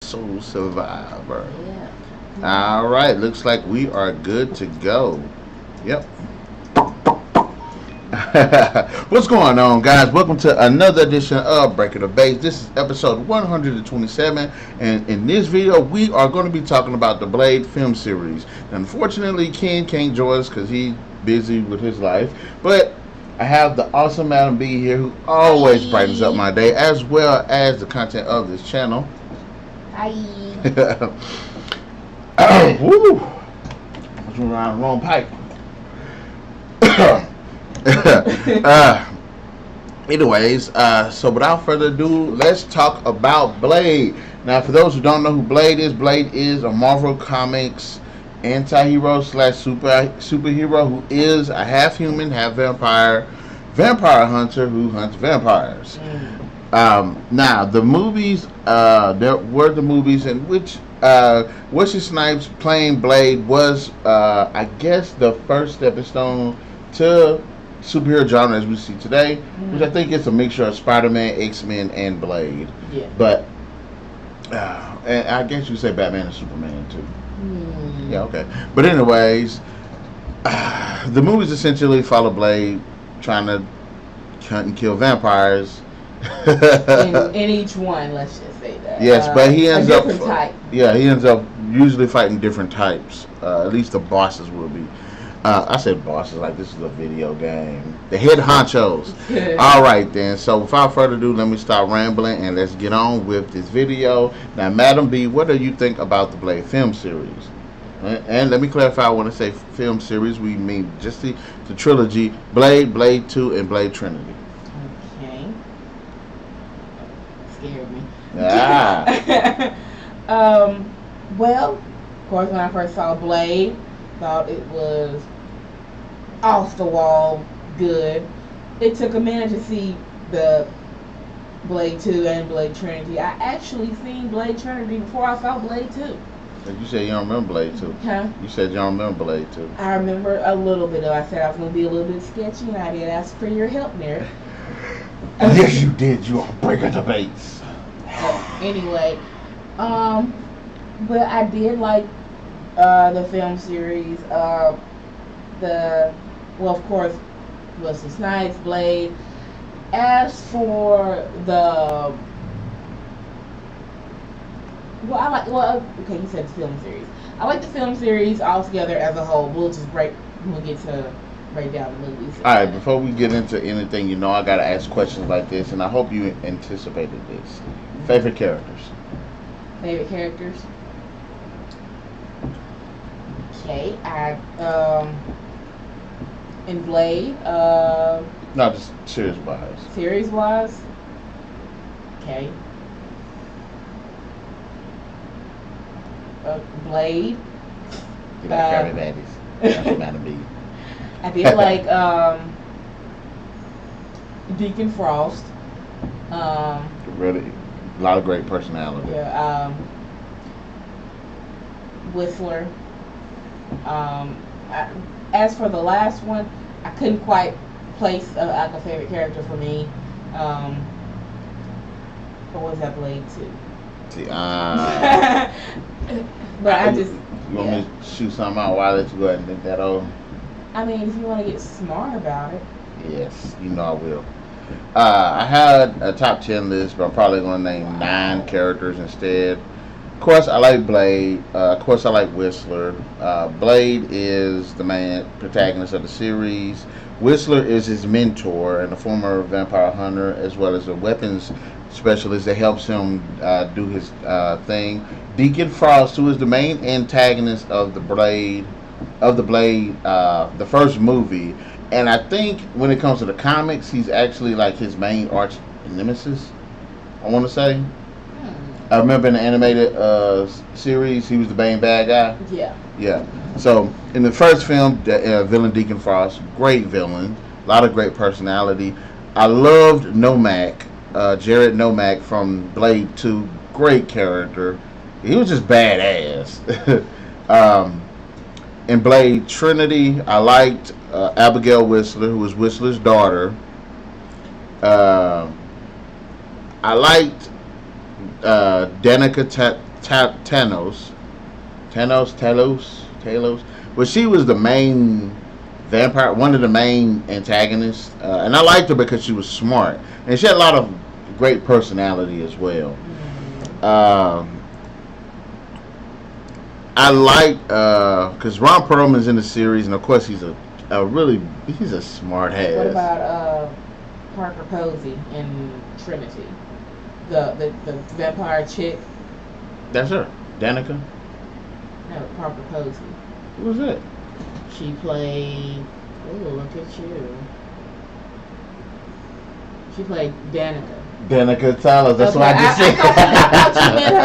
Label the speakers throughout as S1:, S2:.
S1: Soul Survivor.
S2: Yeah.
S1: All right, looks like we are good to go. Yep. What's going on, guys? Welcome to another edition of Breaking the Base. This is episode 127, and in this video, we are going to be talking about the Blade film series. Unfortunately, Ken can't join us because he's busy with his life, but I have the awesome Madam B here who always brightens up
S2: Hi.
S1: my day, as well as the content of this channel.
S2: Hi.
S1: Woo! I was around the wrong pipe. uh, so without further ado, let's talk about Blade. Now, for those who don't know who Blade is a Marvel Comics anti-hero slash superhero who is a half human, half vampire hunter who hunts vampires. Now, the movies, there were the movies in which Wesley Snipes playing Blade was, I guess, the first stepping stone to superhero genre as we see today, which I think is a mixture of Spider-Man, X-Men, and Blade.
S2: Yeah.
S1: But and I guess you could say Batman and Superman too. Yeah, okay. But anyways, the movies essentially follow Blade trying to hunt and kill vampires.
S2: in each one, let's just say that.
S1: Yes, but he ends
S2: a
S1: up
S2: different type.
S1: Yeah, he ends up usually fighting different types. At least the bosses will be. I said bosses like this is a video game. The head honchos. All right then. So without further ado, let me stop rambling and let's get on with this video. Now, Madam B, what do you think about the Blade film series? And let me clarify. When I say film series, we mean just the trilogy: Blade, Blade 2, and Blade Trinity.
S2: Okay. Scared me. Well, of course, when I first saw Blade, thought it was off the wall good. It took a minute to see the Blade 2 and Blade Trinity. I actually seen Blade Trinity before I saw Blade 2.
S1: You said you don't remember Blade 2.
S2: Huh?
S1: You said you don't remember Blade 2.
S2: I remember a little bit of it. I said I was going to be a little bit sketchy, and I did ask for your help there.
S1: Yes, you did. You are breaking the base.
S2: Anyway, but I did like the film series. Of course, Wesley Snipes, Blade. As for the, okay, you said the film series. I like the film series altogether as a whole. We'll get to break down the movies.
S1: All right, before we get into anything, I gotta ask questions like this, and I hope you anticipated this. Favorite characters?
S2: Favorite characters? Okay, in Blade,
S1: No, just series wise.
S2: series wise, okay. Blade.
S1: You like Krabby Patties. That's Madam B.
S2: I did like Deacon Frost.
S1: Really, a lot of great personality.
S2: Yeah. Whistler. As for the last one, I couldn't quite place a favorite character for me. What was that, Blade 2?
S1: See,
S2: but I just.
S1: You want me to shoot something out while I let you go ahead and think that over?
S2: I mean, if you want to get smart about it.
S1: Yes, I will. I had a top 10 list, but I'm probably going to name 9 characters instead. Of course, I like Blade. Of course, I like Whistler. Blade is the main protagonist of the series. Whistler is his mentor and a former vampire hunter, as well as a weapons specialist that helps him do his thing. Deacon Frost, who is the main antagonist of the Blade, the first movie, and I think when it comes to the comics, he's actually like his main arch nemesis. I want to say. I remember in the animated series, he was the main bad guy.
S2: Yeah.
S1: Yeah. So in the first film, the villain Deacon Frost, great villain, a lot of great personality. I loved Nomak, Jared Nomak from Blade 2, great character. He was just badass. In Blade Trinity, I liked Abigail Whistler, who was Whistler's daughter. I liked Danica Talos. Well, she was the main vampire, one of the main antagonists, and I liked her because she was smart and she had a lot of great personality as well. Um, I like because Ron Perlman's in the series, and of course he's a smart ass.
S2: What about Parker Posey in Trinity? The vampire chick.
S1: That's her, Danica.
S2: No, Parker Posey.
S1: Who was that?
S2: She played. Oh, look at you. She played Danica.
S1: Danica Tyler. That's
S2: Okay,
S1: what I just said.
S2: I thought you meant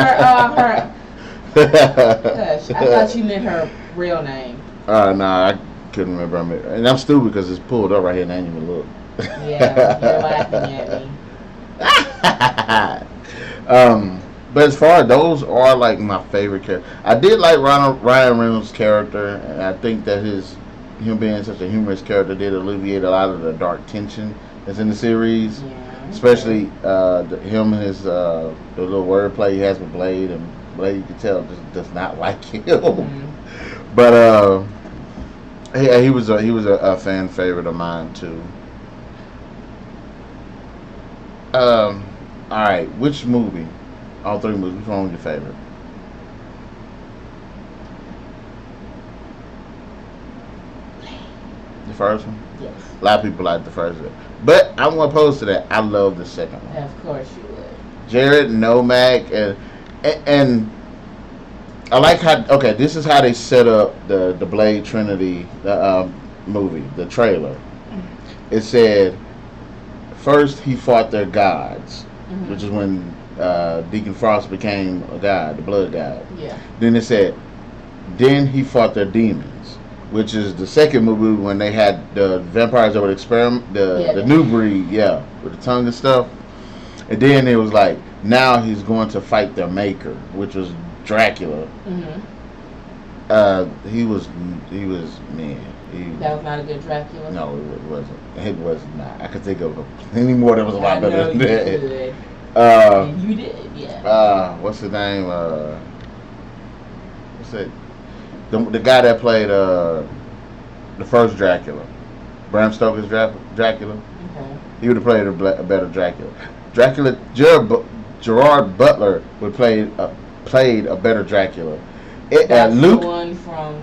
S2: her. Gosh, I thought you meant her real name.
S1: Nah, I couldn't remember. And I'm stupid because it's pulled up right here and I didn't even look.
S2: Yeah, you're laughing at me.
S1: But as far as those are like my favorite character, I did like Ryan Reynolds' character, and I think that him being such a humorous character did alleviate a lot of the dark tension that's in the series.
S2: Yeah,
S1: Especially him and his the little wordplay he has with Blade, and Blade you can tell just does not like him.
S2: Mm-hmm.
S1: But he was a fan favorite of mine too. All right, which movie? All three movies. Which one was your favorite? The first one.
S2: Yes.
S1: A lot of people like the first one, but I'm gonna oppose to that. I love the second one.
S2: Of course you would.
S1: Jared Nomak and I like how this is how they set up the Blade Trinity movie, the trailer. It said first he fought their gods, which is when Deacon Frost became a god, the blood god.
S2: Yeah.
S1: Then it said then he fought their demons, which is the second movie when they had the vampires that would experiment, the new breed, with the tongue and stuff. And then it was like, now he's going to fight their maker, which was Dracula. He was man.
S2: That was not a good Dracula.
S1: No, it wasn't. It was not. I could think of any more that was a lot better than that.
S2: You did, yeah.
S1: What's his name? What's it? The guy that played the first Dracula, Bram Stoker's Dracula.
S2: Okay.
S1: He would have played a better Dracula. Gerard Butler would played a better Dracula.
S2: That's
S1: Luke,
S2: the one from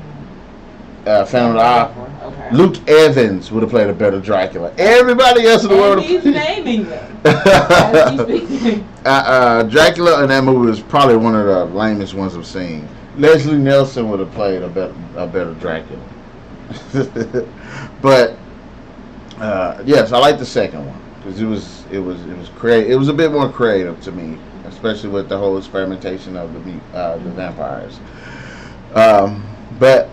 S1: Phantom of the Opera.
S2: Okay.
S1: Luke Evans would have played a better Dracula. Everybody else in the world.
S2: He's naming them. As he's speaking.
S1: Dracula in that movie was probably one of the lamest ones I've seen. Leslie Nielsen would have played a better Dracula. But yes, I like the second one because it was creative. It was a bit more creative to me, especially with the whole experimentation of the vampires. But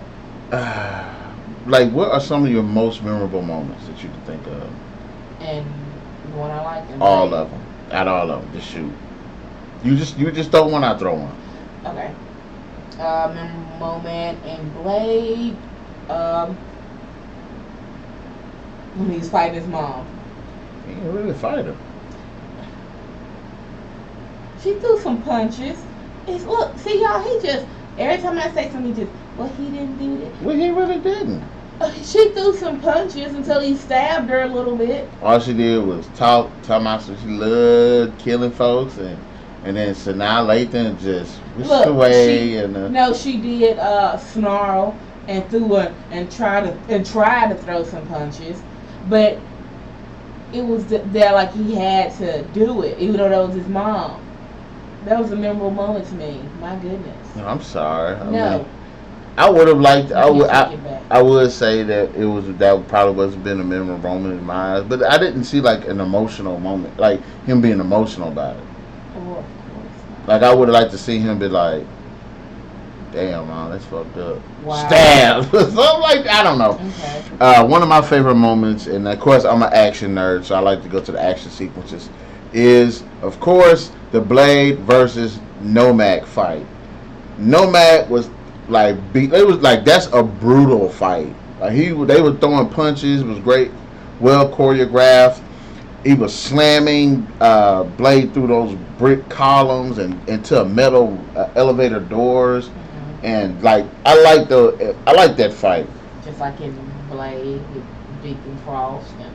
S1: like, what are some of your most memorable moments that you can think of?
S2: And the one I like.
S1: All of them. Not all of them. Just shoot. You just throw one. I throw one.
S2: Okay. Memorable moment in Blade. When he was fighting his mom.
S1: He didn't really fight her.
S2: She threw some punches. Look, see y'all, he just, every time I say something, he just, well, he didn't do that.
S1: Well, he really didn't.
S2: She threw some punches until he stabbed her a little bit.
S1: All she did was talk about she loved killing folks, and then Sanaa Lathan just whisked away.
S2: No, she did snarl and tried to throw some punches, but it was there like he had to do it, even though that was his mom. That was a memorable moment to me. My goodness.
S1: No, I'm sorry.
S2: I
S1: would have liked. I would say that that probably wasn't been a memorable moment in my eyes, but I didn't see like an emotional moment, like him being emotional about it.
S2: Oh, of course not.
S1: Like I would have liked to see him be like, "Damn, man, that's fucked up."
S2: Wow.
S1: Stab. Something like, I don't know.
S2: Okay.
S1: One of my favorite moments, and of course I'm an action nerd, so I like to go to the action sequences, is of course the Blade versus Nomak fight. Nomak was like it was like, that's a brutal fight. Like they were throwing punches. It was great, well choreographed. he was slamming Blade through those brick columns and into metal elevator doors, and like I like that fight.
S2: Just like in Blade with Deacon Frost and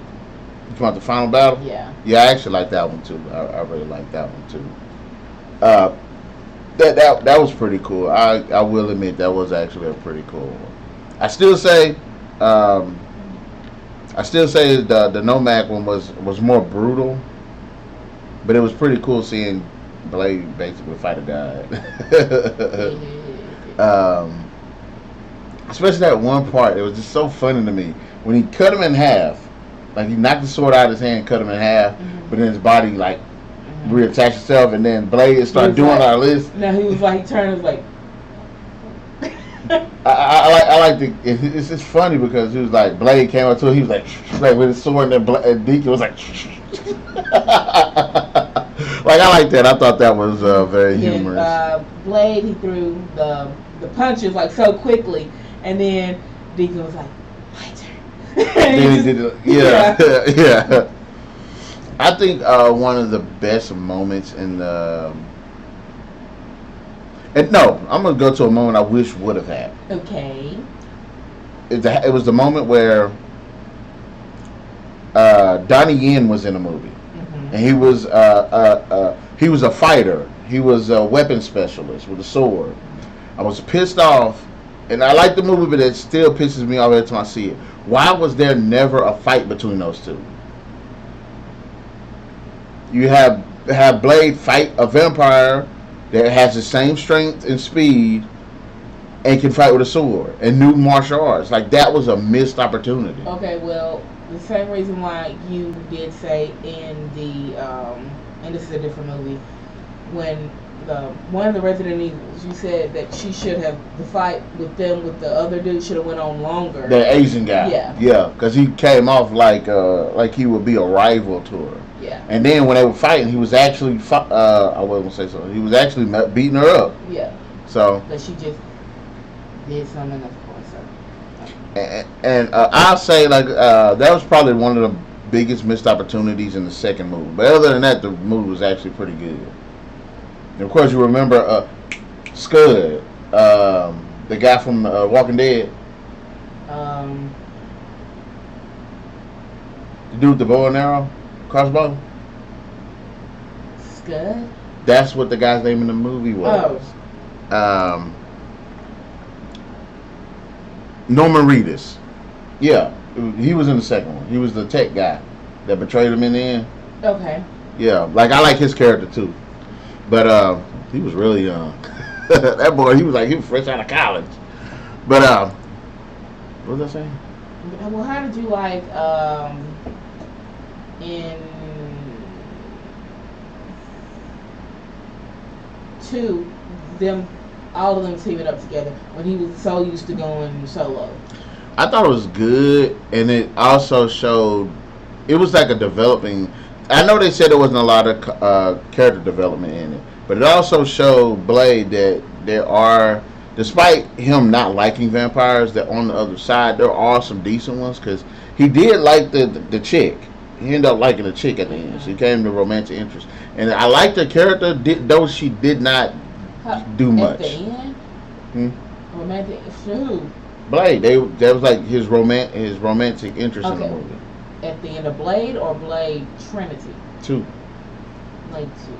S1: You want the final battle?
S2: yeah.
S1: Yeah, I actually like that one too. I really like that one too. Uh, that was pretty cool. I will admit that was actually a pretty cool one. I still say, um, the Nomad one was more brutal, but it was pretty cool seeing Blade basically fight a guy. Especially that one part, it was just so funny to me when he cut him in half. Like he knocked the sword out of his hand, and cut him in half, but then his body like reattached itself, and then Blade started doing
S2: like,
S1: all this.
S2: Now he was like, he turned, like.
S1: I like the. It's just funny because he was like Blade came up to him, he was like with his sword, and then Deacon was like. Like I like that. I thought that was very humorous.
S2: Blade, he threw the punches like so quickly, and then Deacon was like, "My turn."
S1: Then he did it. Yeah. I think one of the best moments in the. And no, I'm gonna go to a moment I wish would have happened.
S2: Okay.
S1: It was the moment where Donnie Yen was in a movie, and he was a fighter. He was a weapons specialist with a sword. I was pissed off, and I like the movie, but it still pisses me off every time I see it. Why was there never a fight between those two? You have Blade fight a vampire that has the same strength and speed and can fight with a sword and new martial arts. Like that was a missed opportunity.
S2: Okay, well, the same reason why you did say in the and this is a different movie, when one of the Resident Evils, you said that she should have the fight with the other dude should have went on longer.
S1: The Asian guy. Yeah, because he came off like he would be a rival to her.
S2: Yeah.
S1: And then when they were fighting, he was actually I wasn't gonna say so. He was actually beating her up.
S2: Yeah.
S1: So.
S2: But she just did something, of course.
S1: And I'll say that was probably one of the biggest missed opportunities in the second movie. But other than that, the movie was actually pretty good. And of course, you remember Scud, the guy from Walking Dead. The dude with the bow and arrow, crossbow.
S2: Scud.
S1: That's what the guy's name in the movie was.
S2: Oh.
S1: Norman Reedus. Yeah, he was in the second one. He was the tech guy that betrayed him in the end.
S2: Okay.
S1: Yeah, like I like his character too, but he was really young. That boy, he was fresh out of college. But what was I saying?
S2: Well, how did you like in 2 them? All of them teaming up together when he was so used to going solo.
S1: I thought it was good, and it also showed it was like a developing. I know they said there wasn't a lot of character development in it, but it also showed Blade that there are, despite him not liking vampires, that on the other side there are some decent ones because he did like the chick. He ended up liking the chick at the end. She came to romantic interest, and I liked the character, though she did not do much.
S2: At the end? Romantic? Who?
S1: Blade. That was like his romantic interest in the movie.
S2: At the end of Blade or Blade Trinity?
S1: 2.
S2: Blade 2.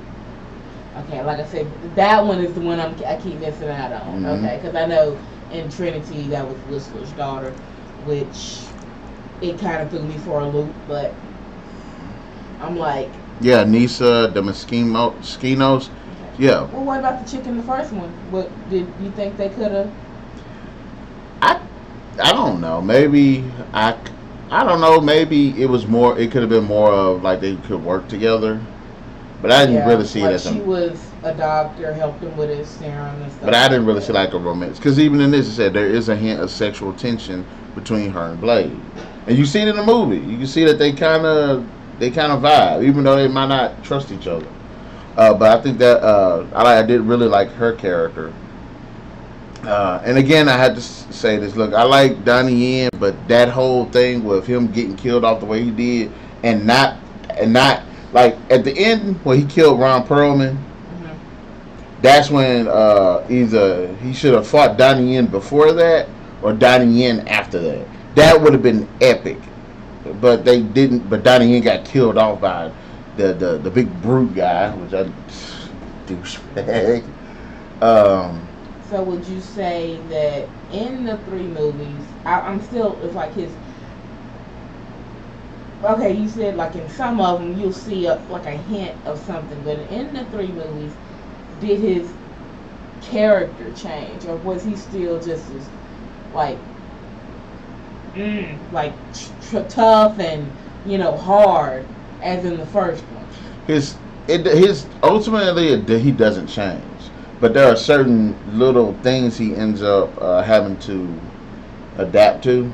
S2: Okay, like I said, that one is the one I keep missing out on. Okay, because I know in Trinity that was Whistler's daughter, which it kind of threw me for a loop, but I'm like.
S1: Yeah, Nisa, the Moschino. Yeah.
S2: Well, what about the chick in the first one? What did you think they could have?
S1: I don't know. Maybe I don't know. Maybe it was more. It could have been more of like they could work together, but I didn't really see it as
S2: she was a doctor, helped him with his serum and stuff.
S1: But I didn't really see like a romance because even in this, it said there is a hint of sexual tension between her and Blade, and you see it in the movie. You can see that they kind of vibe, even though they might not trust each other. But I think that I did really like her character. And again, I had to say this. Look, I like Donnie Yen, but that whole thing with him getting killed off the way he did, and not and not like at the end when he killed Ron Perlman. That's when either he should have fought Donnie Yen before that or Donnie Yen after that. That would have been epic. But they didn't. But Donnie Yen got killed off by the big brute guy, which I douchebag.
S2: So would you say that in the three movies, I'm still, it's like his, okay, you said like in some of them you'll see like a hint of something, but in the three movies, did his character change, or was he still just as like like tough and hard as in the first one?
S1: His ultimately he doesn't change, but there are certain little things he ends up having to adapt to.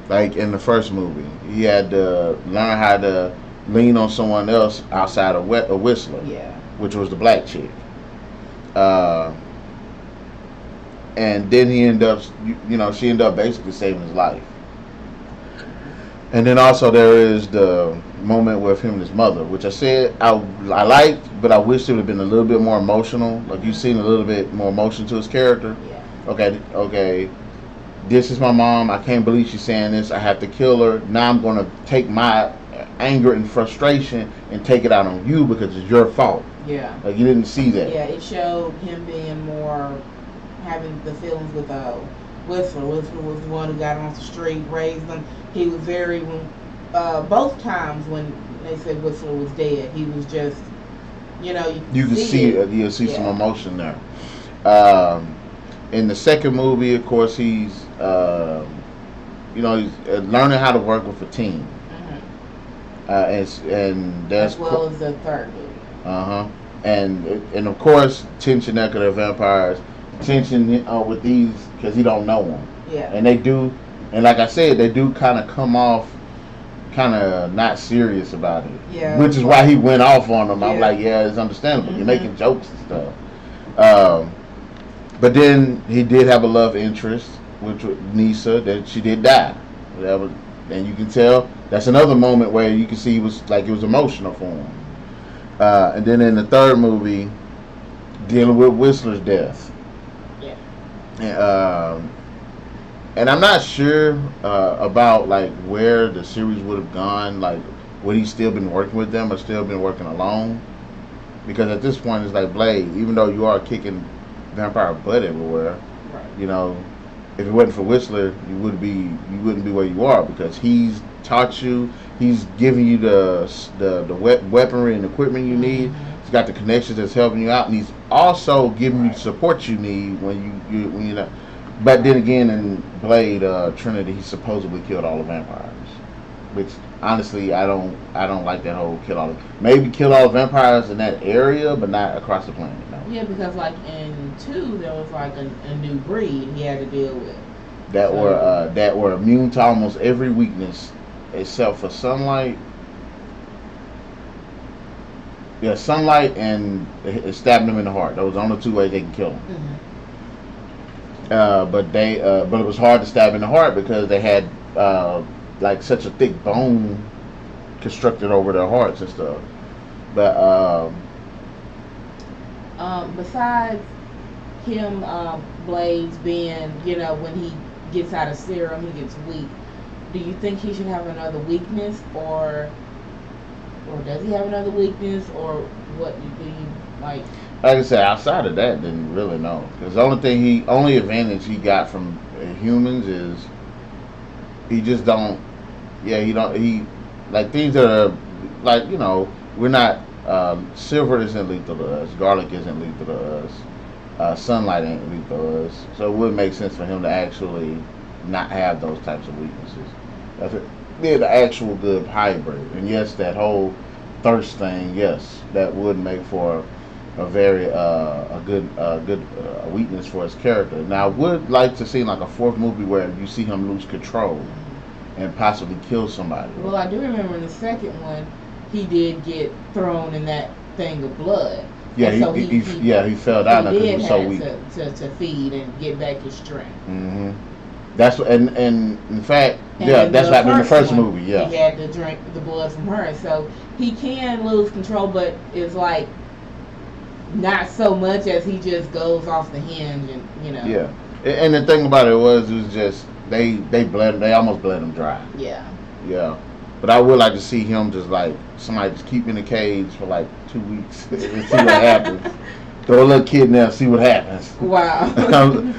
S1: Like in the first movie, he had to learn how to lean on someone else outside of a Whistler,
S2: Yeah.
S1: which was the black chick. And then he ended up, she ended up basically saving his life. And then also there is the moment with him and his mother, which I said I liked, but I wish it would have been a little bit more emotional. Like you've seen a little bit more emotion to his character.
S2: Yeah.
S1: Okay. This is my mom. I can't believe she's saying this. I have to kill her. Now I'm going to take my anger and frustration and take it out on you because it's your fault.
S2: Yeah.
S1: Like you didn't see that.
S2: Yeah, it showed him being more, having the feelings with Whistler. Whistler was the one who got him off the street, raised him. He was very, both times when they said Whistler was dead, he was just, you can
S1: see some emotion there. In the second movie, of course, he's he's learning how to work with a team. And that's
S2: as well as the third movie.
S1: And of course, tension Echo the vampires, tension with these because he don't know them.
S2: Yeah.
S1: And they do, and like I said, they do kind of come off kind of not serious about it.
S2: Yeah.
S1: Which is why he went off on them.
S2: Yeah.
S1: I'm like, yeah, it's understandable. You're making jokes and stuff. But then he did have a love interest, which was Nisa, that she did die. And you can tell that's another moment where you can see it was emotional for him. And then in the third movie, dealing with Whistler's death.
S2: Yeah.
S1: And I'm not sure about like where the series would have gone. Like, would he still been working with them or still been working alone? Because at this point, it's like Blade. Even though you are kicking vampire butt everywhere,
S2: right.
S1: If it wasn't for Whistler, you wouldn't be where you are because he's taught you, he's giving you the weaponry and equipment you need. He's got the connections that's helping you out, and he's also giving you the support you need when you know. But then again, in Blade Trinity, he supposedly killed all the vampires, which honestly I don't like that whole kill all. Maybe kill all the vampires in that area, but not across the planet. No.
S2: Yeah, because like in 2, there was like a new breed he had to deal with
S1: that were immune to almost every weakness except for sunlight. Yeah, sunlight and stabbing them in the heart. Those are the only 2 ways they can kill them. But it was hard to stab in the heart because they had like such a thick bone constructed over their hearts and stuff. But
S2: besides him, Blaze being, when he gets out of serum, he gets weak. Do you think he should have another weakness, or does he have another weakness, or what do you like?
S1: Like I said, outside of that, didn't really know. Because the only advantage he got from humans is he just don't. Yeah, he like things that are like we're not. Silver isn't lethal to us. Garlic isn't lethal to us. Sunlight ain't lethal to us. So it would make sense for him to actually not have those types of weaknesses. That's it. They're the actual good hybrid. And yes, that whole thirst thing. Yes, that would make for a very a good weakness for his character. Now I would like to see like a 4th movie where you see him lose control and possibly kill somebody.
S2: Well, I do remember in the second one, he did get thrown in that thing of blood.
S1: Yeah, he fell down because he was so weak.
S2: To feed and get back his strength.
S1: That's and in fact,
S2: And
S1: yeah,
S2: in
S1: that's
S2: the
S1: what happened in the first
S2: one,
S1: movie. Yeah,
S2: he had to drink the blood from her. So he can lose control, but it's like not so much as he just goes off the hinge and
S1: yeah. And the thing about it was just they almost bled him dry.
S2: Yeah.
S1: Yeah. But I would like to see him just like somebody just keep him in a cage for like 2 weeks and see what happens. Throw a little kid in there and see what happens.
S2: Wow.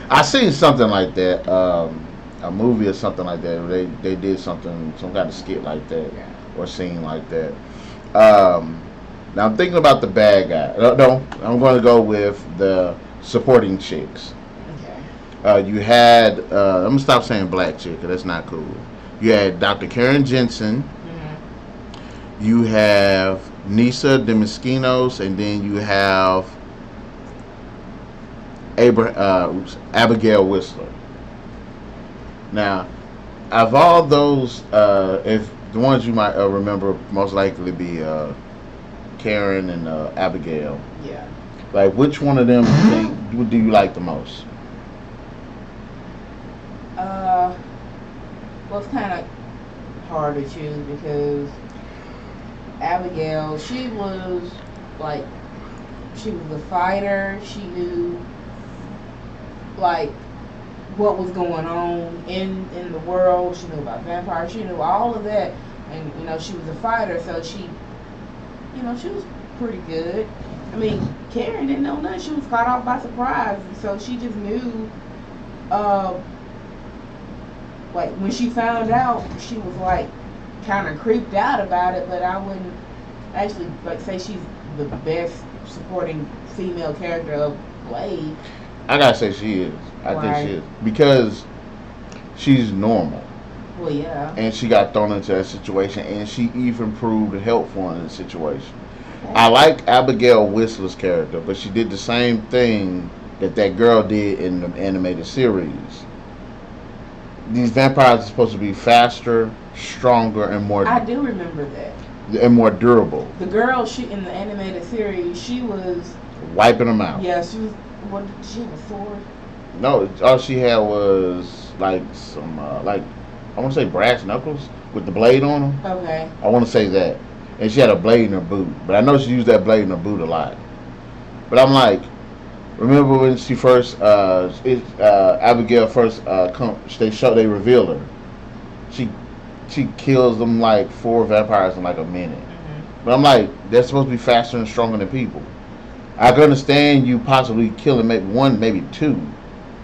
S1: I seen something like that, a movie or something like that. Where they did something, some kind of skit like that, or scene like that. Now I'm thinking about the bad guy. No, I'm going to go with the supporting chicks. You had I'm gonna stop saying black chick, 'cause that's not cool. You had Dr. Karen Jensen. You have Nisa de Mosquitos, and then you have Abigail Whistler. Now, of all those, if the ones you might remember, most likely be Karen and Abigail.
S2: Yeah.
S1: Like, which one of them do you like the most?
S2: Well, it's kind of hard to choose because Abigail, she was a fighter. She knew like what was going on in the world. She knew about vampires. She knew all of that, and she was a fighter, so she was pretty good. I mean, Karen didn't know nothing. She was caught off by surprise, so she just knew. Like when she found out, she was like kind of creeped out about it. But I wouldn't actually say she's the best supporting female character of Blade.
S1: I gotta say she is. I think she is because she's normal.
S2: Well, yeah.
S1: And she got thrown into that situation, and she even proved helpful in the situation. I like Abigail Whistler's character, but she did the same thing that girl did in the animated series. These vampires are supposed to be faster, stronger, and more.
S2: I do remember that.
S1: And more durable.
S2: The girl, she in the animated series, she was
S1: wiping them out.
S2: Yeah, she was. What did she have a sword?
S1: No, all she had was like some like I want to say brass knuckles with the blade on them.
S2: Okay.
S1: I want to say that, and she had a blade in her boot. But I know she used that blade in her boot a lot. But I'm like, remember when she first, Abigail first they reveal her. She kills them like 4 vampires in like a minute. But I'm like, they're supposed to be faster and stronger than people. I can understand you possibly killing maybe 1, maybe 2,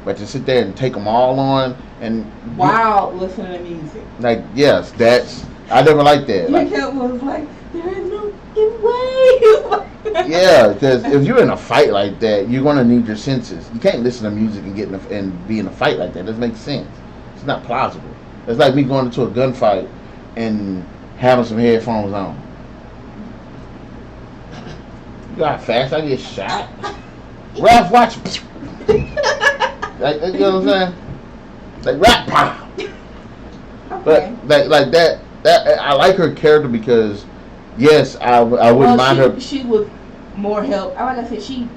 S1: but to sit there and take them all on and
S2: wow, listening to music.
S1: Like, yes, I never liked that.
S2: Your kid was like, there is no way.
S1: Yeah, because if you're in a fight like that, you're gonna need your senses. You can't listen to music and be in a fight like that. It doesn't make sense. It's not plausible. It's like me going into a gunfight and having some headphones on. You got fast, I get shot. Ralph, watch. Like, you know what I'm saying? Like rap pow.
S2: Okay.
S1: But like that I like her character because yes, I wouldn't mind her.
S2: She was more help. Like I said, she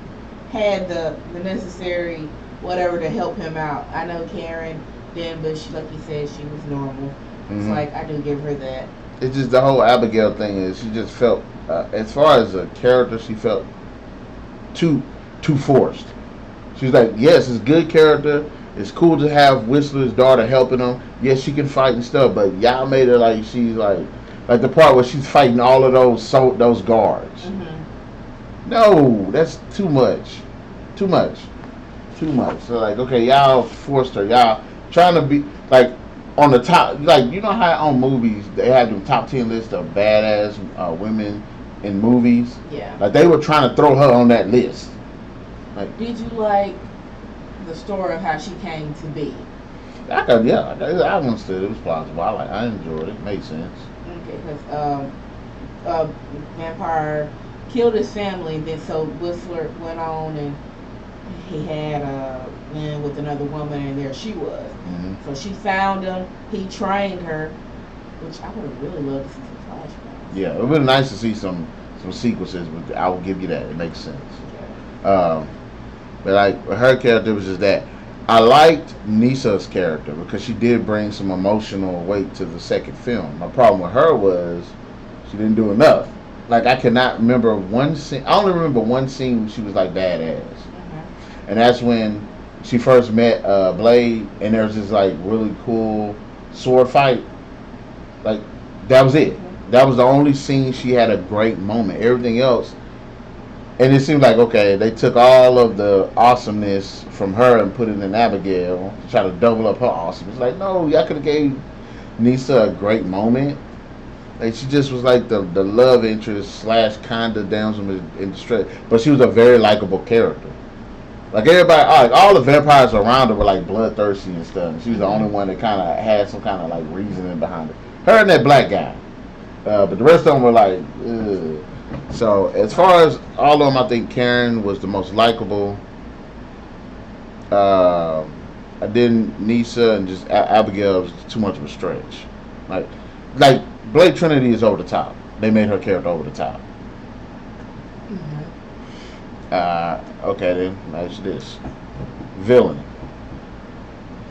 S2: had the necessary whatever to help him out. I know Karen then, but she, like you said, she was normal. It's like I do give her that.
S1: It's just the whole Abigail thing is she just felt as far as a character, she felt too forced. She's like, yes, it's a good character. It's cool to have Whistler's daughter helping him. Yes, she can fight and stuff, but y'all made her like she's like the part where she's fighting all of those guards. No, that's too much. Too much. So like, okay, y'all forced her. Y'all trying to be like on the top. Like, you know how on movies they have them top 10 list of badass women in movies.
S2: Yeah.
S1: Like they were trying to throw her on that list. Like,
S2: did you like the story of how she came to be?
S1: I understood. It was plausible. I enjoyed it. It made sense.
S2: Okay, because vampire killed his family, and then so Whistler went on and he had a man with another woman, and there she was. So she found him. He trained her, which I would have really loved to see some flashbacks.
S1: Yeah, it would be nice to see some sequences, but I will give you that. It makes sense.
S2: Okay.
S1: But like her character was just that. I liked Nissa's character because she did bring some emotional weight to the second film. My problem with her was she didn't do enough. Like I cannot remember one scene. I only remember one scene where she was like badass, and that's when she first met Blade, and there was this like really cool sword fight. Like that was it. That was the only scene she had a great moment. Everything else, and it seemed like okay, they took all of the awesomeness from her and put it in Abigail to try to double up her awesomeness. Like no, y'all could have gave Nisa a great moment. Like she just was like the love interest slash kinda damsel in distress, but she was a very likable character. Like everybody, all the vampires around her were like bloodthirsty and stuff. And she was the only one that kind of had some kind of like reasoning behind it. Her and that black guy, but the rest of them were like, ugh. So as far as all of them, I think Karen was the most likable. I didn't Nisa and just Abigail was too much of a stretch. Like, like Blake Trinity is over the top. They made her character over the top. Okay then, match this. Villain.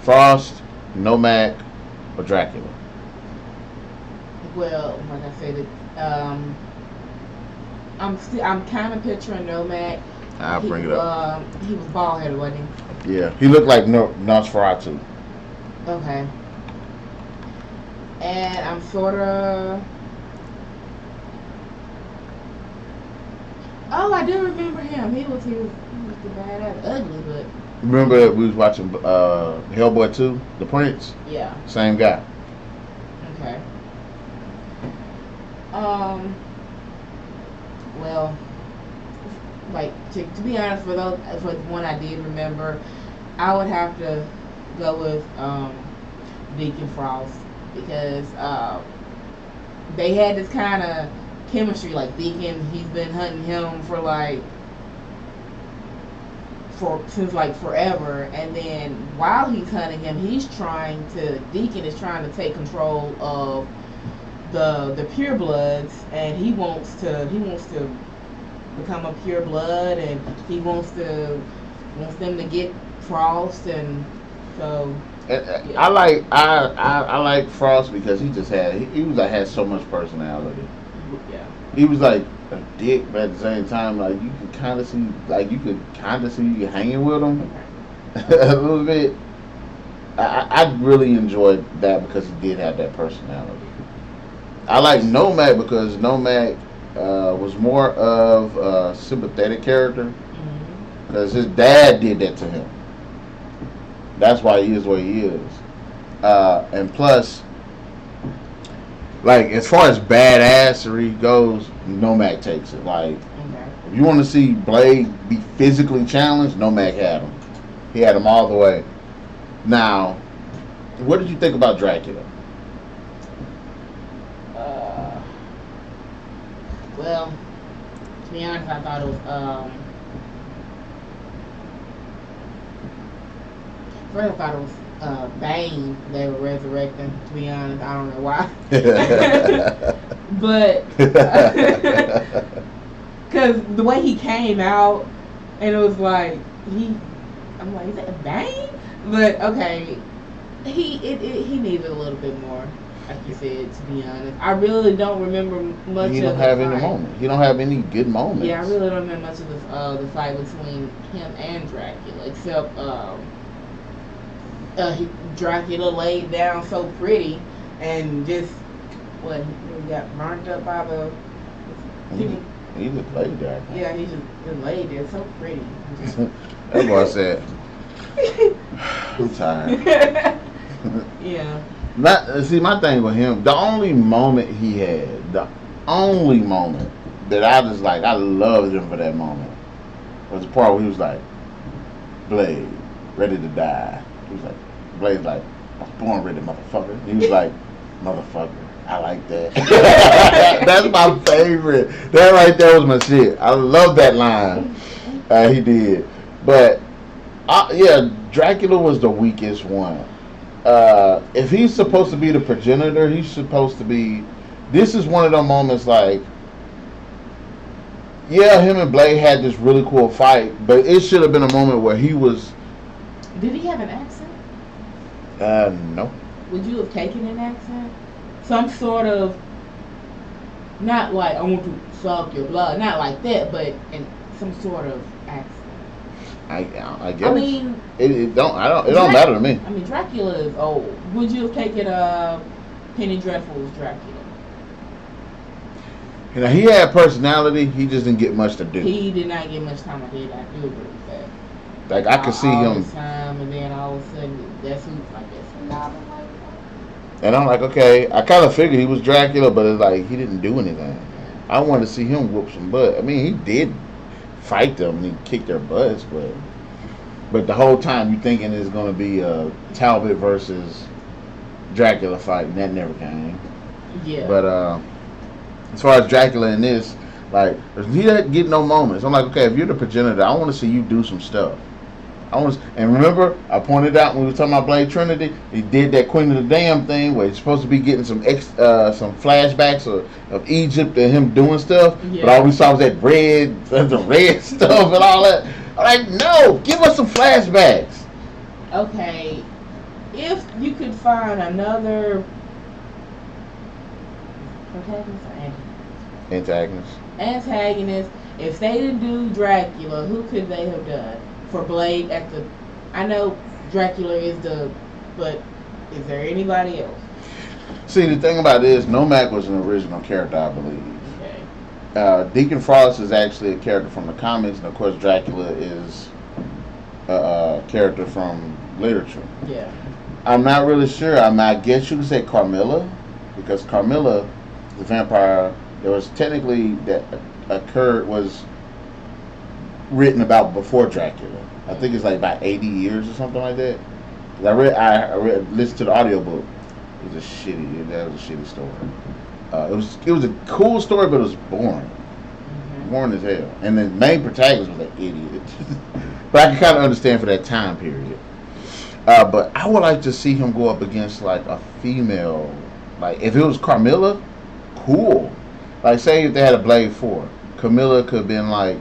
S1: Frost, Nomad, or Dracula?
S2: Well, like I said, I'm kind of picturing Nomad.
S1: I'll bring it up.
S2: He was bald headed, wasn't
S1: he? Yeah, he looked like Nosferatu.
S2: Okay. And I'm sort of. Oh, I do remember him. He was the badass, ugly, but.
S1: Remember we was watching Hellboy 2, The Prince?
S2: Yeah.
S1: Same guy.
S2: Okay. Well, like to be honest, for the one I did remember, I would have to go with Deacon Frost because they had this kind of chemistry. Like Deacon, he's been hunting him since like forever, and then while he's hunting him, Deacon is trying to take control of the purebloods, and he wants to become a pure blood, and he wants them to get Frost, and so yeah.
S1: I like Frost because he just had so much personality.
S2: Yeah.
S1: He was like a dick, but at the same time, like you could kind of see you hanging with him a little bit. I really enjoyed that because he did have that personality. I like Nomad because Nomad was more of a sympathetic character because his dad did that to him. That's why he is what he is. And plus, like as far as badassery goes, Nomad takes it. Like if you want to see Blade be physically challenged, Nomad had him. He had him all the way. Now, what did you think about Dracula?
S2: Well, to be honest, I thought it was first I thought it was Bane they were resurrecting. To be honest, I don't know why. But because the way he came out, and it was like I'm like, is that Bane? But okay, he needed a little bit more. Like you said, to be honest, I really don't remember much.
S1: He don't have any moment. He don't have any good moments.
S2: Yeah, I really don't remember much of the fight between him and Dracula, except Dracula laid down so pretty and just he got burnt up by the.
S1: He just laid there.
S2: Yeah, he just laid there so pretty.
S1: That's what I said. I'm tired.
S2: Yeah.
S1: My thing with him, the only moment he had, the only moment that I just like, I loved him for that moment, was the part where he was like, Blade, ready to die. He was like, Blade's like, I was born ready, motherfucker. He was like, motherfucker, I like that. That's my favorite. That right there was my shit. I love that line. He did. But, yeah, Dracula was the weakest one. If he's supposed to be the progenitor, he's supposed to be. This is one of those moments like, yeah, him and Blade had this really cool fight, but it should have been a moment where he was
S2: Did he have an accent?
S1: No.
S2: Would you have taken an accent? Some sort of, not like I want to suck your blood, not like that, but in some sort of accent.
S1: I guess.
S2: I mean,
S1: it don't matter to me.
S2: I mean, Dracula is old. Would you have taken Penny Dreadful's Dracula?
S1: You know, he had personality. He just didn't get much to do.
S2: He did not get much time. I do agree with that.
S1: Like I could see
S2: all
S1: him.
S2: The time, and then all of a sudden, that's who's like that's
S1: And I'm like, okay, I kind of figured he was Dracula, but it's like he didn't do anything. I wanted to see him whoop some butt. I mean, he did fight them and he kicked their butts, but the whole time you thinking it's going to be a Talbot versus Dracula fight, and that never came.
S2: Yeah.
S1: But as far as Dracula in this, like he didn't get no moments. I'm like, okay, if you're the progenitor, I want to see you do some stuff. And remember, I pointed out when we were talking about Blade Trinity, he did that Queen of the Damn thing where he's supposed to be getting some flashbacks of Egypt and him doing stuff, but all we saw was the red stuff and all that. I'm like, no, give us some flashbacks.
S2: Okay, if you could find another protagonist or antagonist, if they didn't do Dracula, who could they have done? For Blade I know Dracula is but is there anybody else?
S1: See, the thing about it is, Nomak was an original character, I believe.
S2: Okay.
S1: Deacon Frost is actually a character from the comics, and of course Dracula is a character from literature.
S2: Yeah.
S1: I'm not really sure. I guess you could say Carmilla, because Carmilla, the vampire, there was technically that was written about before Dracula. I think it's like about 80 years or something like that. I listened to the audiobook. That was a shitty story. It was a cool story, but it was boring. Boring as hell. And the main protagonist was an idiot. But I can kind of understand for that time period. But I would like to see him go up against like a female. Like if it was Carmilla, cool. Like say if they had a Blade 4, Carmilla could have been like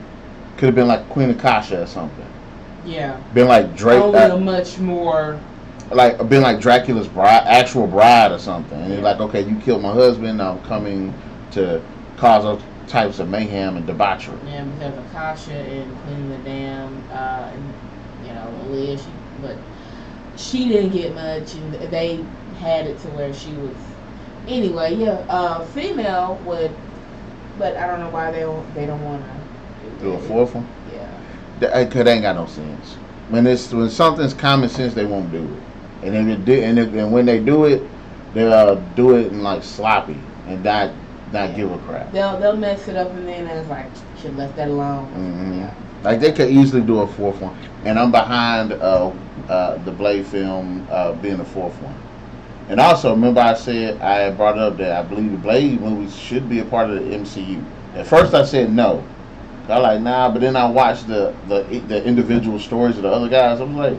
S1: Queen Akasha or something.
S2: Yeah.
S1: Been like Drake.
S2: Only a much more.
S1: Like been like Dracula's actual bride or something. And it's like, okay, you killed my husband. I'm coming to cause all types of mayhem and debauchery.
S2: Yeah, because Akasha and Queen of the Damned, Liz, but she didn't get much, and they had it to where she was. Anyway, yeah, female would, but I don't know why they don't want to
S1: do a fourth one.
S2: Yeah,
S1: cause they ain't got no sense. When something's common sense, they won't do it, and if it did, and when they do it, they'll do it in like sloppy and not give a crap.
S2: They'll mess it up, and then it's like should left that alone.
S1: Mm-hmm.
S2: Yeah.
S1: Like they could easily do a fourth one, and I'm behind the Blade film being the fourth one. And also, remember I said I brought up that I believe the Blade movies should be a part of the MCU. At first I said no. I like nah, but then I watched the individual stories of the other guys. I was like,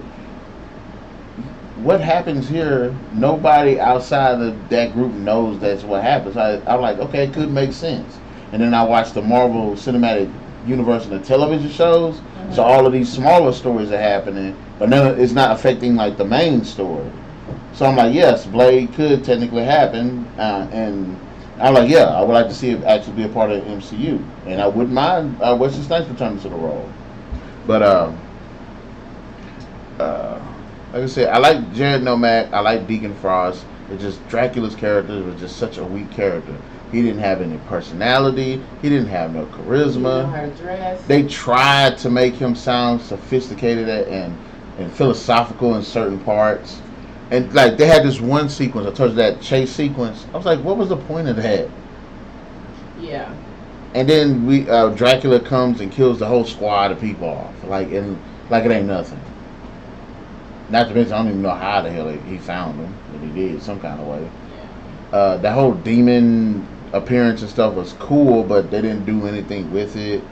S1: what happens here? Nobody outside of that group knows that's what happens. I'm like, okay, it could make sense. And then I watched the Marvel Cinematic Universe and the television shows. So all of these smaller stories are happening, but then it's not affecting like the main story. So I'm like, yes, Blade could technically happen, and I'm like, yeah, I would like to see it actually be a part of the MCU, and I wouldn't mind Wesley Snipes returning to the role. But like I said, I like Jared Nomak, I like Deacon Frost. It's just Dracula's character was just such a weak character. He didn't have any personality. He didn't have no charisma.
S2: He didn't know how to dress.
S1: They tried to make him sound sophisticated and philosophical in certain parts. And like they had this one sequence, I told you that chase sequence. I was like, what was the point of that?
S2: Yeah.
S1: And then Dracula comes and kills the whole squad of people off, like it ain't nothing. Not to mention, I don't even know how the hell he found them, but he did some kind of way.
S2: Yeah.
S1: That whole demon appearance and stuff was cool, but they didn't do anything with it.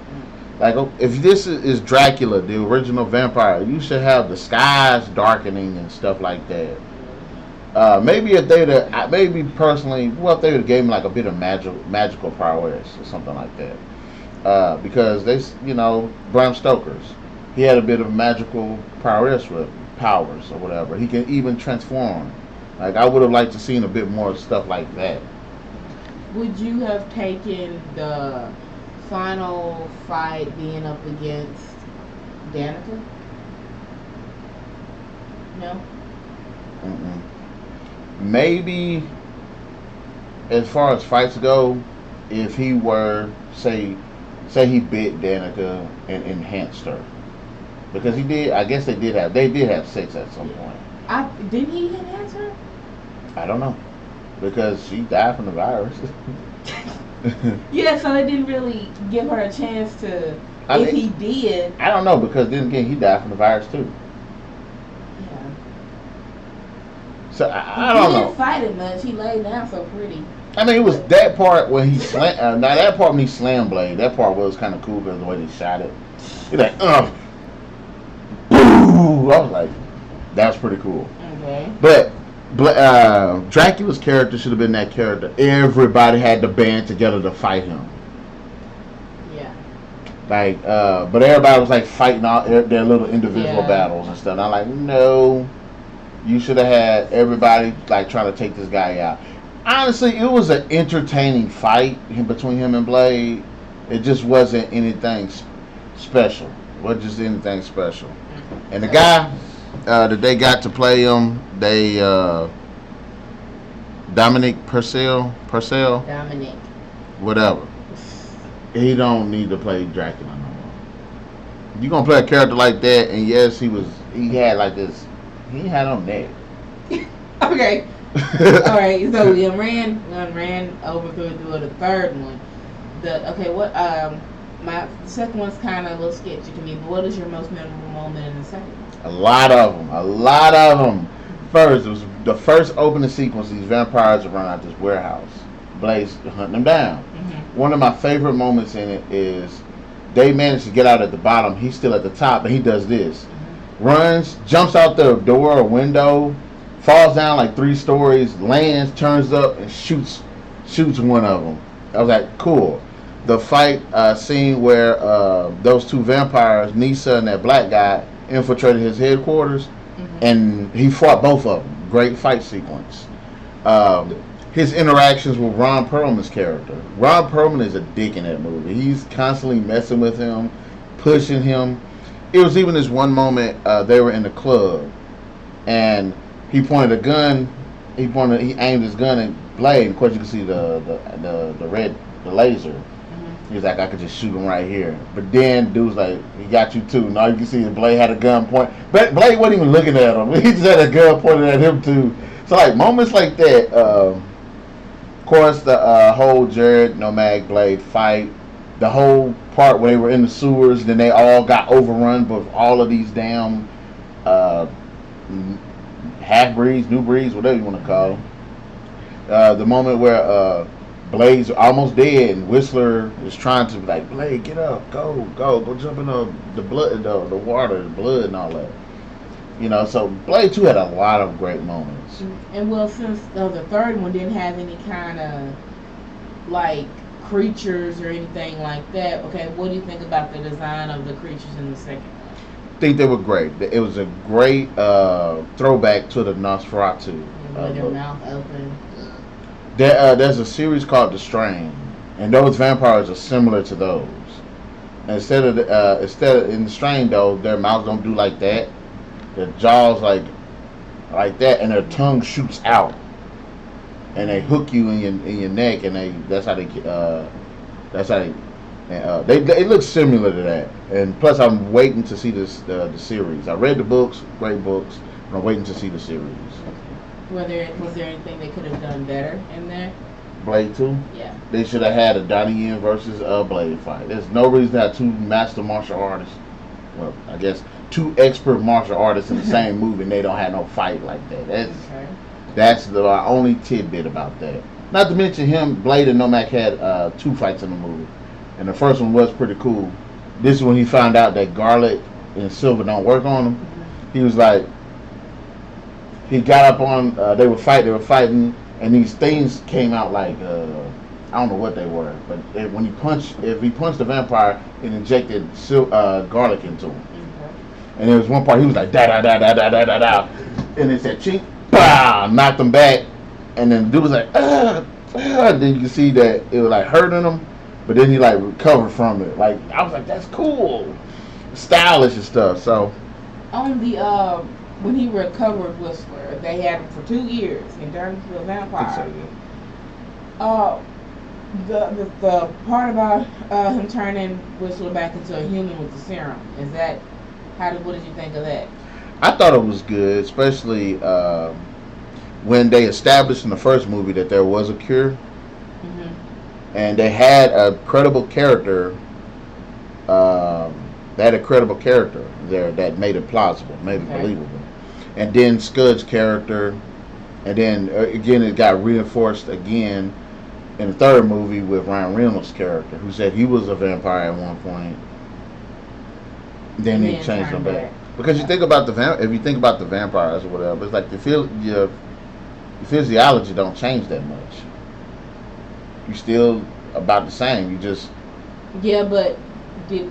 S1: Like, if this is Dracula, the original vampire, you should have the skies darkening and stuff like that. Maybe if they would have gave him like a bit of magical prowess or something like that. Because Bram Stoker's, he had a bit of magical powers with powers or whatever. He can even transform. Like I would have liked to seen a bit more stuff like that.
S2: Would you have taken the final fight being up against Danica? No.
S1: Mm-mm. Maybe as far as fights go, if he were say he bit Danica and enhanced her, because he did. I guess they did have sex at some point.
S2: Didn't he enhance her?
S1: I don't know because she died from the virus.
S2: Yeah, so they didn't really give her a chance to. If he did,
S1: I don't know because then again he died from the virus too.
S2: Yeah.
S1: So I don't know.
S2: He didn't fight it much. He laid down so pretty.
S1: I mean, it was that part when he slam. Now that part when he slammed Blade, that part was kind of cool because the way they shot it. He's like, boo! I was like, that was pretty cool.
S2: Okay.
S1: But Dracula's character should have been that character. Everybody had to band together to fight him.
S2: Yeah.
S1: Like, but everybody was like fighting all their little individual battles and stuff. And I'm like, no, you should have had everybody like trying to take this guy out. Honestly, it was an entertaining fight between him and Blade. It just wasn't anything special. It wasn't just anything special. And the guy that they got to play him, they Dominic Purcell,
S2: Dominic.
S1: whatever. He don't need to play Dracula no more. You gonna play a character like that, and yes, he had like this. He had on neck.
S2: Okay. All right. So we ran over through the third one. My second one's kind of a little sketchy to me. But what is your most memorable moment in the second one?
S1: A lot of them. First, it was the first opening sequence. These vampires are running out this warehouse. Blade's hunting them down. Mm-hmm. One of my favorite moments in it is they manage to get out at the bottom. He's still at the top, and he does this. Mm-hmm. Runs, jumps out the door or window, falls down like 3 stories, lands, turns up, and shoots one of them. I was like, cool. The fight scene where those 2 vampires, Nisa and that black guy, infiltrated his headquarters, and he fought both of them. Great fight sequence. His interactions with Ron Perlman's character. Ron Perlman is a dick in that movie. He's constantly messing with him, pushing him. It was even this one moment they were in the club, and he pointed a gun. He aimed his gun at Blade. Of course, you can see the laser. He's like, I could just shoot him right here. But then dude's like, he got you too. Now you can see that Blade had a gun point. But Blade wasn't even looking at him. He just had a gun pointed at him too. So like moments like that. Of course, the whole Jared Nomad Blade fight. The whole part where they were in the sewers. And then they all got overrun with all of these damn half-breeds, new breeds, whatever you want to call them. The moment where Blade's almost dead, and Whistler is trying to be like, Blade, get up, go jump in the blood, the water, the blood, and all that. You know, so Blade 2 had a lot of great moments.
S2: And well, since the third one didn't have any kind of like creatures or anything like that, okay, what do you think about the design of the creatures in the second one?
S1: I think they were great. It was a great throwback to the Nosferatu.
S2: With their mouth open.
S1: There's a series called The Strain, and those vampires are similar to those. Instead of in The Strain though, their mouths don't do like that. Their jaws like that, and their tongue shoots out, and they hook you in your neck, and that's how they look similar to that. And plus, I'm waiting to see the series. I read the books, great books, and I'm waiting to see the series.
S2: Was there anything they could have done better in there?
S1: Blade 2?
S2: Yeah.
S1: They should have had a Donnie Yen versus Blade fight. There's no reason to have 2 master martial artists. Well, I guess 2 expert martial artists in the same movie, and they don't have no fight like that. That's the only tidbit about that. Not to mention Blade and Nomak had 2 fights in the movie. And the first one was pretty cool. This is when he found out that garlic and silver don't work on him. He was like, he got up on, they were fighting, and these things came out like, I don't know what they were, but if he punched a vampire, it injected garlic into him. And there was one part he was like da da da da da da da da, and it said chink, pow, knocked him back, and then the dude was like then you can see that it was like hurting him, but then he like recovered from it. Like I was like, that's cool, stylish and stuff. So
S2: On the when he recovered Whistler, they had him for 2 years and turned into a vampire. Uh, the part about him turning Whistler back into a human with the serum, is that what did you think of that?
S1: I thought it was good, especially when they established in the first movie that there was a cure, and they had a credible character. They had a credible character there that made it plausible, made it believable. And then Scud's character, and then again it got reinforced again in the third movie with Ryan Reynolds' character, who said he was a vampire at one point. Then he changed him back. Because you think about if you think about the vampires or whatever, it's like your physiology don't change that much. You still about the same. You just
S2: but did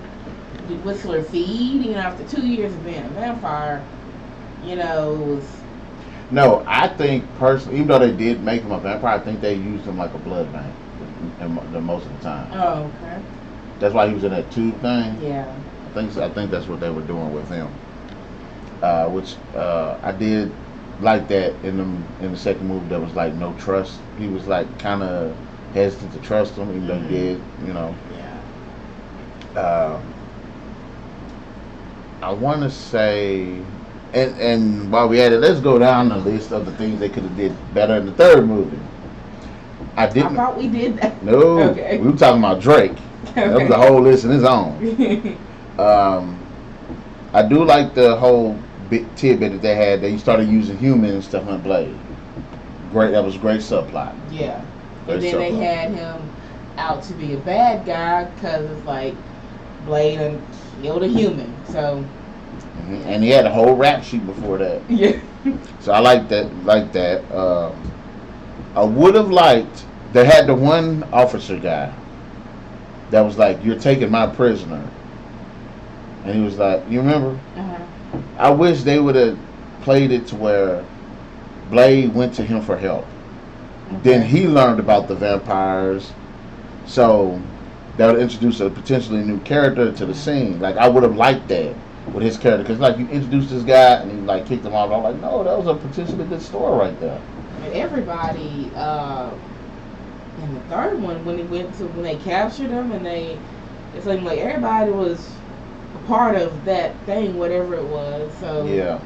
S2: Whistler feed? After 2 years of being a vampire, it was.
S1: No, I think personally, even though they did make him a vampire, I think they used him like a blood bank most of the time.
S2: Oh, okay.
S1: That's why he was in that tube thing.
S2: Yeah.
S1: I think that's what they were doing with him. Which I did like that in the second movie. There was like no trust. He was like kind of hesitant to trust him, even though he did.
S2: Yeah.
S1: I want to say, and while we at it, let's go down the list of the things they could have did better in the third movie. I
S2: thought we did that.
S1: No,
S2: okay.
S1: We were talking about Drake. Okay. That was the whole list in his own. I do like the whole tidbit that they had. They started using humans to hunt Blade. Great, that was great subplot.
S2: Yeah. And then they had him out to be a bad guy because it's like Blade and killed a human. So.
S1: And he had a whole rap sheet before that.
S2: Yeah.
S1: So I like that. I would have liked. They had the one officer guy that was like, "You're taking my prisoner," and he was like, "You remember?" I wish they would have played it to where Blade went to him for help. Then he learned about the vampires, so that would introduce a potentially new character to the scene. Like I would have liked that with his character, because like you introduced this guy and you like kicked him off. I'm like, no, that was a potentially good story right there.
S2: And everybody in the third one, when they captured him, and it seemed like everybody was a part of that thing, whatever it was. So
S1: yeah.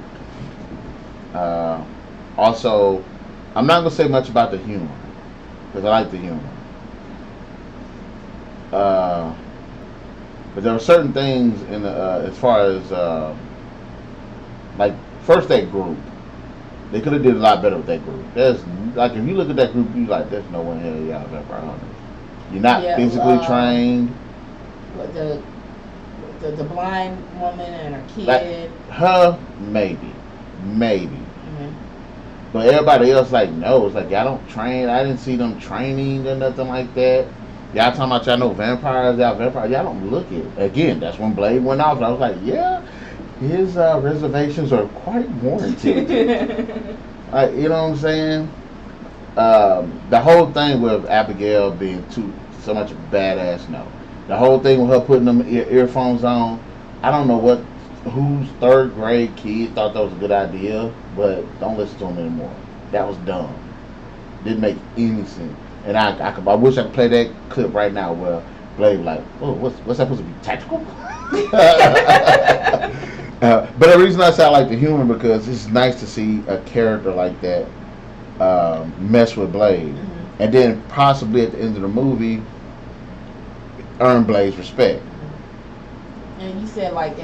S1: Also, I'm not gonna say much about the humor because I like the humor. But there were certain things in the as far as like first that group, they could have did a lot better with that group. There's like if you look at that group, you like there's no one here y'all vampire hunters. You're not physically trained.
S2: The blind woman and her kid.
S1: Like, her maybe. But everybody else like no, it's like y'all don't train. I didn't see them training or nothing like that. Y'all talking about y'all know vampires, y'all don't look it. Again, that's when Blade went off and I was like, yeah, his reservations are quite warranted. You know what I'm saying? The whole thing with Abigail being so much a badass, no. The whole thing with her putting them earphones on, I don't know whose third grade kid thought that was a good idea, but don't listen to him anymore. That was dumb. Didn't make any sense. And I wish I could play that clip right now where Blade like, oh, what's that supposed to be, tactical? But the reason I say I like the humor because it's nice to see a character like that mess with Blade, and then possibly at the end of the movie earn Blade's respect.
S2: And you said like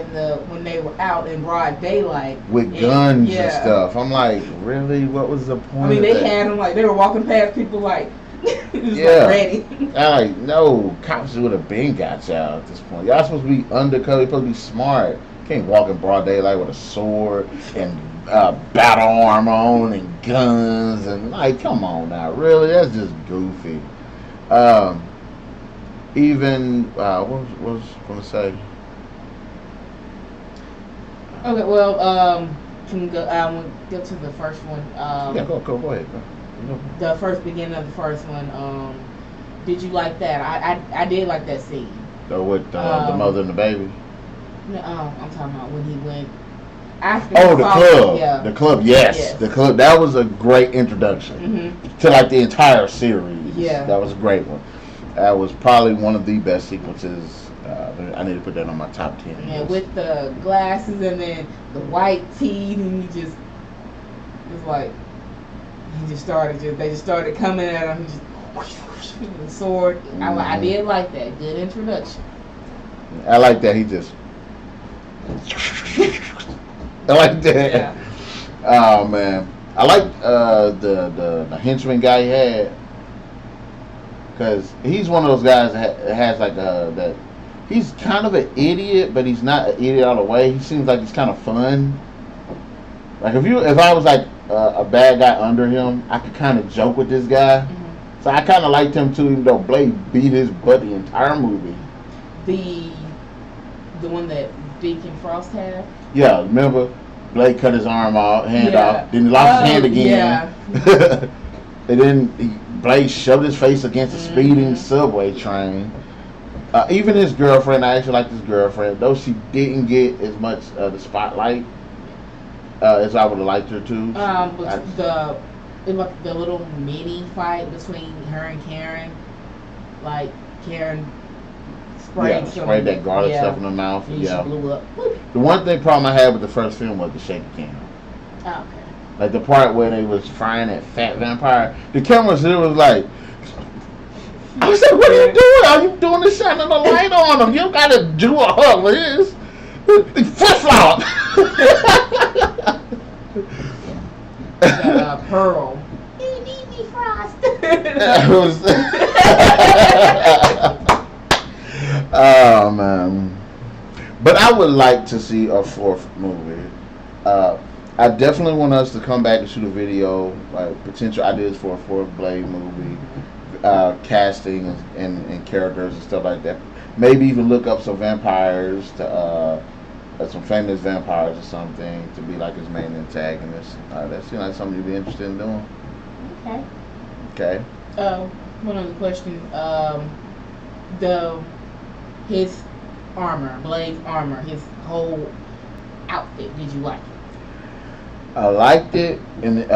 S2: when they were out in broad daylight
S1: with guns and stuff. I'm like, really? What was the point?
S2: I mean, they had them like they were walking past people like, like ready.
S1: I'm like, no, cops would have been got y'all at this point. Y'all supposed to be undercover. You're supposed to be smart. You can't walk in broad daylight with a sword and battle armor on and guns and like, come on now, really? That's just goofy. Even what was I going to say?
S2: Okay, well, can we go? We'll go to the first one.
S1: Yeah, go ahead. Go.
S2: The first beginning of the first one. Did you like that? I did like that scene.
S1: So with the mother and the baby.
S2: No, I'm talking about when he went after.
S1: Oh, the club.
S2: Yeah.
S1: The club. Yes, the club. That was a great introduction to like the entire series.
S2: Yeah,
S1: that was a great one. That was probably one of the best sequences. I need to put that on my top 10.
S2: Yeah, with the glasses and then the white teeth, and he just it's like they just started coming at him. He just with the sword. I did like that. Good introduction.
S1: I like that. He just. I like that.
S2: Yeah.
S1: Oh man, I like the henchman guy he had, because he's one of those guys that has like that. He's kind of an idiot, but he's not an idiot all the way. He seems like he's kind of fun. Like if I was like a bad guy under him, I could kind of joke with this guy. So I kind of liked him too, even though Blade beat his butt the entire movie.
S2: The one that Deacon Frost had.
S1: Yeah, remember Blade cut his hand off, then he lost his hand again. Yeah. And then Blade shoved his face against a speeding subway train. Even his girlfriend, I actually liked his girlfriend, though she didn't get as much the spotlight as I would have liked her to.
S2: The little mini fight between her and Karen, like Karen sprayed
S1: that garlic stuff in her mouth.
S2: And she blew up.
S1: The one problem I had with the first film was the shaky camera.
S2: Okay.
S1: Like the part where they was frying that fat vampire, the camera was like, I was like, what are you doing? Are you doing this shining the light on him? You don't gotta do all this. Flip flop.
S2: Pearl. You need me, Frost.
S1: Oh man. But I would like to see a fourth movie. I definitely want us to come back and shoot a video, like potential ideas for a fourth Blade movie, casting and characters and stuff like that. Maybe even look up some vampires to some famous vampires or something to be like his main antagonist. That seems like something you'd be interested in doing. Okay.
S2: One other question. His armor, Blade's armor, his whole outfit. Did you like it?
S1: I liked it, and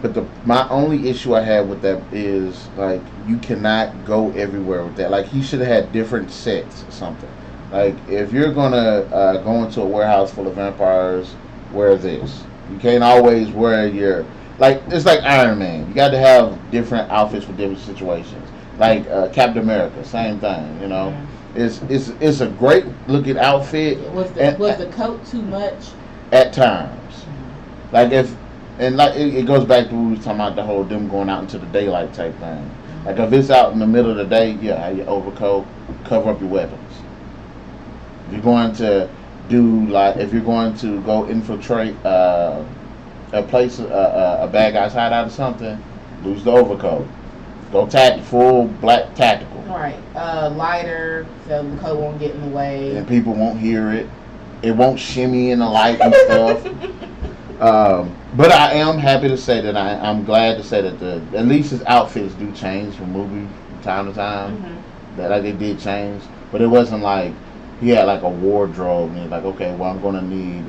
S1: but my only issue I had with that is like you cannot go everywhere with that. Like he should have had different sets or something. Like if you're gonna go into a warehouse full of vampires, wear this. You can't always wear your it's like Iron Man. You got to have different outfits for different situations. Like Captain America, same thing. You know, it's a great looking outfit.
S2: Was the coat too much?
S1: At times. Like it goes back to what we was talking about, the whole them going out into the daylight type thing. Like if it's out in the middle of the day, have your overcoat, cover up your weapons. If you're going to if you're going to go infiltrate a place, a bad guy's hideout or something, lose the overcoat. Go full black tactical.
S2: Right. Lighter, so the coat won't get in the way.
S1: And people won't hear it. It won't shimmy in the light and stuff. But I am happy to say that I'm glad to say that at least his outfits do change from movie from time to time. That they did change, but it wasn't like he had like a wardrobe and he's like, okay, well I'm gonna need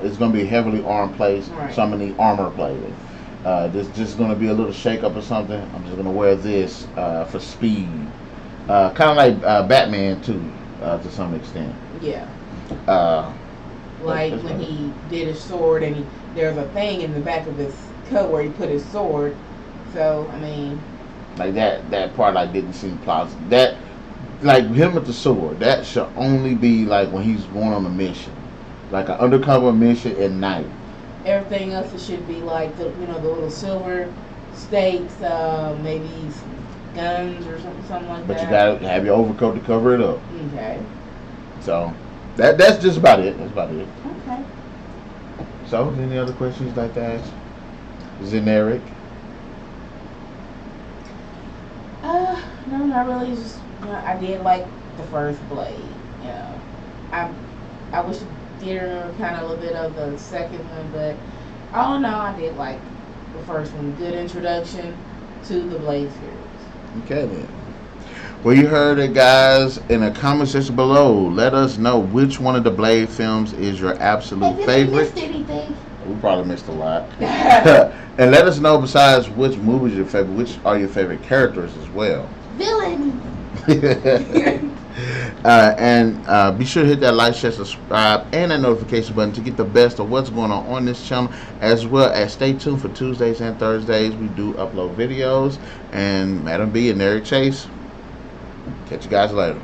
S1: it's gonna be a heavily armed place, so I'm gonna need armor plated. This just gonna be a little shake up or something. I'm just gonna wear this for speed, kind of like Batman too, to some extent.
S2: Yeah. Like when he did his sword and there's a thing in the back of his coat where he put his sword. So I mean,
S1: like that part like didn't seem plausible. That like him with the sword, that should only be like when he's going on a mission, like an undercover mission at night.
S2: Everything else it should be like the little silver stakes, maybe guns or something like that.
S1: But you gotta have your overcoat to cover it up.
S2: Okay.
S1: So that's just about it. That's about it.
S2: Okay.
S1: So, any other questions you'd like to ask? Is it Narik?
S2: No, not really. Just I did like the first Blade. I wish theater, kind of a little bit of the second one, but all in all, I did like the first one. Good introduction to the Blade series.
S1: Okay then. Well, you heard it, guys. In the comment section below, let us know which one of the Blade films is your absolute favorite.
S2: Missed anything?
S1: We probably missed a lot. And let us know, besides which movie is your favorite, which are your favorite characters as well.
S2: Villain.
S1: And be sure to hit that like, share, subscribe, and that notification button to get the best of what's going on this channel, as well as stay tuned for Tuesdays and Thursdays. We do upload videos. And Madam B and NarikChase, catch you guys later.